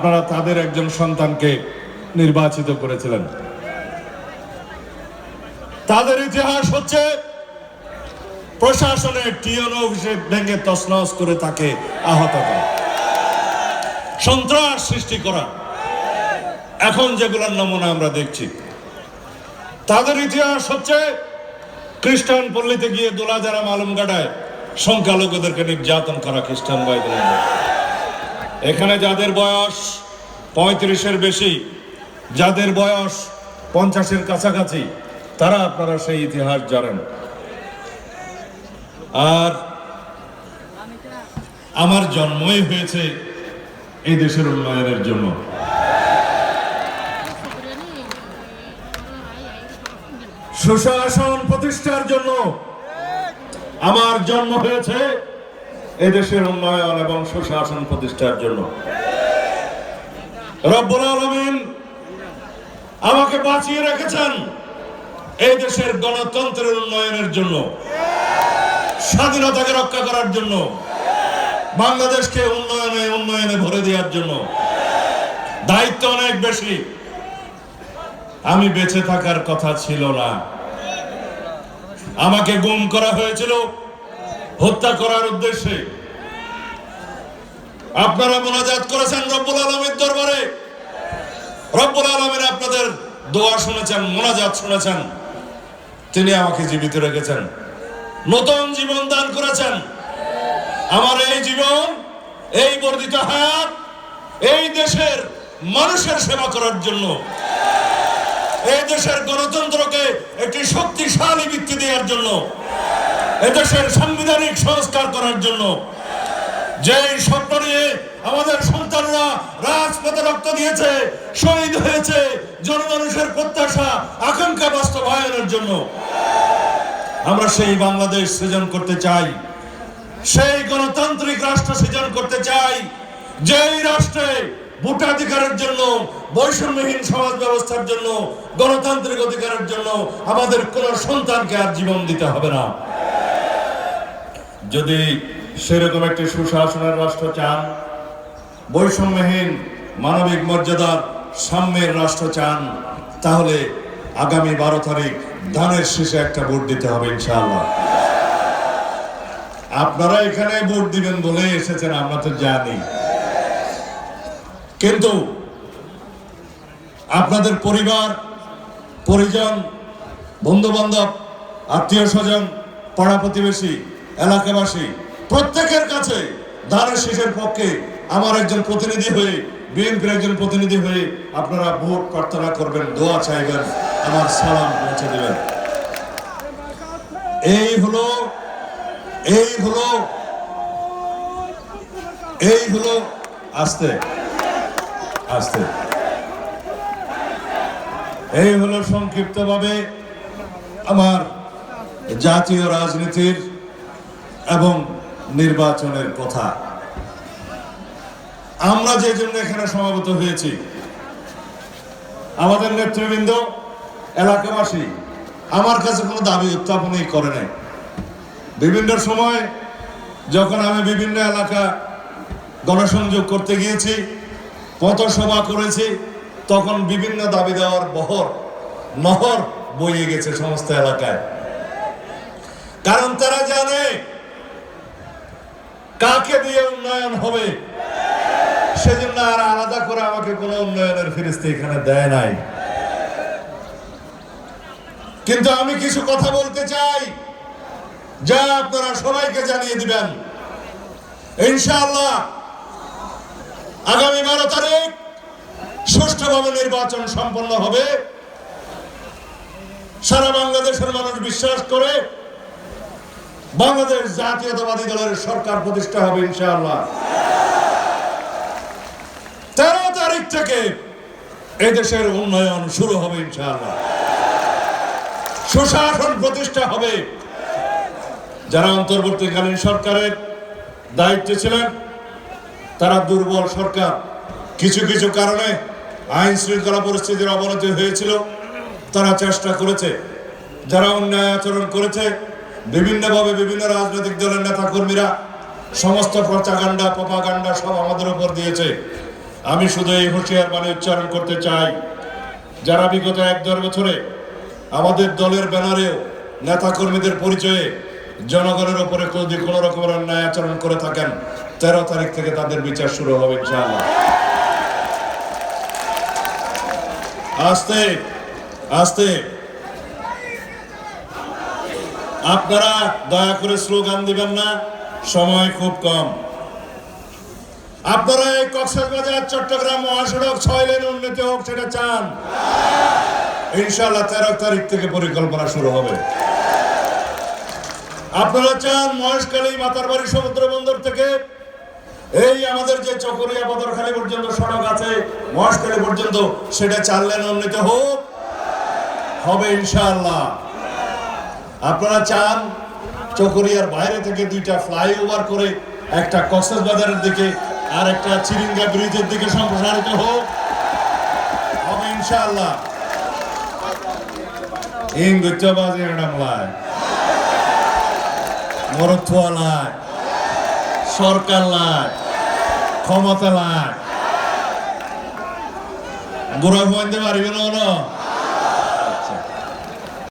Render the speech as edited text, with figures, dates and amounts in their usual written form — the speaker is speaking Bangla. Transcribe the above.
আপনারা তাদের একজন সন্তানকে নির্বাচিত করেছিলেন। তাদের ইতিহাস হচ্ছে প্রশাসনের টিএনও অফিসে ভেঙে তছনছ করে তাকে আহত করা, সন্ত্রাস সৃষ্টি করা, এখন যেগুলোর নমুনা আমরা দেখছি। তাদের ইতিহাস হচ্ছে খ্রিস্টান পল্লীতে গিয়ে দোলাজারা মালুমগাড়ায় সংখ্যালঘুদেরকে নির্যাতন করা খ্রিস্টান ভাইদের। এখানে যাদের বয়স 35-এর বেশি, যাদের বয়স 50-এর কাছাকাছি, তারা আপনারা সেই ইতিহাস জানেন। আর আমার জন্মই হয়েছে এই দেশের উন্নয়নের জন্য। সুশাসন প্রতিষ্ঠার জন্য আমার জন্ম হয়েছে এই দেশের উন্নয়ন এবং সুশাসন প্রতিষ্ঠার জন্য। রব্বুল আলামিন আমাকে বাঁচিয়ে রেখেছেন এই দেশের গণতন্ত্রের উন্নয়নের জন্য, স্বাধীনতাকে রক্ষা করার জন্য, বাংলাদেশকে উন্নয়নে ভরে দেওয়ার জন্য। দায়িত্ব অনেক বেশি। আমি বেঁচে থাকার কথা ছিল না, আমাকে গুম করা হয়েছিল হত্যা করার উদ্দেশ্যে। আপনারা মুনাজাত করেছেন রব্বুল আলামিনের দরবারে, রব্বুল আলামিন আপনাদের দোয়া শুনেছেন, মুনাজাত শুনেছেন। তিনি আমাকে জীবিত রেখেছেন, নতুন জীবন দান করেছেন। আমার এই জীবন, এই বর্ধিত হায়াত এই দেশের মানুষের সেবা করার জন্য, এই দেশের গণতন্ত্রকে একটি শক্তিশালী ভিত্তি দেওয়ার জন্য, এদেশের সাংবিধানিক সংস্কার করার জন্য। যেই স্বপ্ন নিয়ে আমাদের সন্তানরা রাজপথে রক্ত দিয়েছে, শহীদ হয়েছে, জনমানুষের প্রত্যাশা আকাঙ্ক্ষা বাস্তবায়নের জন্য আমরা সেই বাংলাদেশ সৃজন করতে চাই, সেই গণতান্ত্রিক রাষ্ট্র সৃজন করতে চাই, যেই রাষ্ট্রে ভোটাধিকারের জন্য, বৈষম্যহীন সমাজ ব্যবস্থার জন্য, গণতান্ত্রিক অধিকারের জন্য আমাদের কোন সন্তানকে আর জীবন দিতে হবে না। যদি সেরকম একটি সুশাসনের রাষ্ট্র চান, বৈষম্যহীন মানবিক মর্যাদার সাম্যের রাষ্ট্র চান, তাহলে আগামী 12 তারিখ ধানের শীষে একটা ভোট দিতে হবে ইনশাআল্লাহ। আপনারা এখানে ভোট দিবেন বলে এসেছেন, আমরা তো জানি, কিন্তু আপনাদের পরিবার পরিজন, বন্ধু বান্ধব, আত্মীয় স্বজন, পাড়া প্রতিবেশী, এলাকাবাসী প্রত্যেকের কাছে ধানের শীষের পক্ষে আমার একজন প্রতিনিধি হয়ে, বিএনপির একজন প্রতিনিধি হয়ে আপনারা ভোট প্রার্থনা করবেন, দোয়া চাইবেন, আমার সালাম পৌঁছে দেবেন। এই হলো আস্তে আস্তে এই হলো সংক্ষিপ্তভাবে আমার জাতীয় রাজনীতির এবং নির্বাচনের কথা। আমরা যে জন্য এখানে সমাবেত হয়েছি, আমাদের নেতৃবৃন্দ, এলাকাবাসী আমার কাছে কোনো দাবি উত্থাপনই করে নাই। বিভিন্ন সময় যখন আমি বিভিন্ন এলাকা গণসংযোগ করতে গিয়েছি, পথসভা করেছি, তখন বিভিন্ন দাবি দেওয়ার নহর বইয়ে গেছে সমস্ত এলাকায়। কারণ তারা জানে কাকে দিয়ে উন্নয়ন হবে, সেজন্য আর আলাদা করে আমাকে কোনো উন্নয়নের ফেরেশতা এখানে দেয় নাই। কিন্তু আমি কিছু কথা বলতে চাই, যা আপনারা সবাইকে জানিয়ে দিবেন। ইনশাআল্লাহ আগামী 12 তারিখ সুষ্ঠুভাবে নির্বাচন সম্পন্ন হবে। সারা বাংলাদেশের মানুষ বিশ্বাস করে বাংলাদেশ জাতীয়তাবাদী দলের সরকার প্রতিষ্ঠা হবে ইনশাআল্লাহ। 13 তারিখ থেকে এদেশের উন্নয়ন শুরু হবে ইনশাআল্লাহ। সুশাসন প্রতিষ্ঠা হবে। যারা অন্তর্বর্তীকালীন সরকারের দায়িত্বে ছিলেন, তারা দুর্বল সরকার, কিছু কিছু কারণে আইন শৃঙ্খলা পরিস্থিতির অবনতি হয়েছিল, তারা চেষ্টা করেছে। যারা অন্যায় আচরণ করেছে, বিভিন্নভাবে বিভিন্ন রাজনৈতিক দলের নেতা কর্মীরা সমস্ত প্রচাগান্ডা, প্রপাগান্ডা সব আমাদের উপর দিয়েছে। আমি শুধু এই হুঁশিয়ার বাণী উচ্চারণ করতে চাই, যারা বিগত 1-1.5 বছরে আমাদের দলের ব্যানারেও নেতাকর্মীদের পরিচয়ে জনগণের উপরে যদি কোনো রকমের অন্যায় আচরণ করে থাকেন, 13 তারিখ থেকে তাদের বিচার শুরু হবে ইনশাআল্লাহ। আস্তে আস্তে আপনারা দয়া করে স্লোগান দিবেন না, সময় খুব কম। আপনারা এই কক্সবাজার চট্টগ্রাম মহাসড়ক 6 লেন উন্নতি হোক, সেটা চান? ইনশাআল্লাহ 13 তারিখ থেকে পরিকল্পনা শুরু হবে। আপনারা চান মহেশখালী মাতারবাড়ি সমুদ্র বন্দর থেকে এই আমাদের যে চকরিয়া বদরখালী পর্যন্ত সড়ক আছে মহেশখালী পর্যন্ত, সেটা 4 লেন উন্নতি হোক? হবে ইনশাআল্লাহ। আপনারা চান চকরিয়ার বাইরে থেকে 2টা ফ্লাইওভার করে একটা কক্সবাজারের দিকে আর একটা চিরিঙ্গা ব্রিজের দিকে সম্প্রসারিত হোক? হবে ইনশাআল্লাহ। ইংরেজি নামলায় মরথুয়ালায় সরকার লায় ক্ষমতা লায় বুড়া হইতে পারবে না।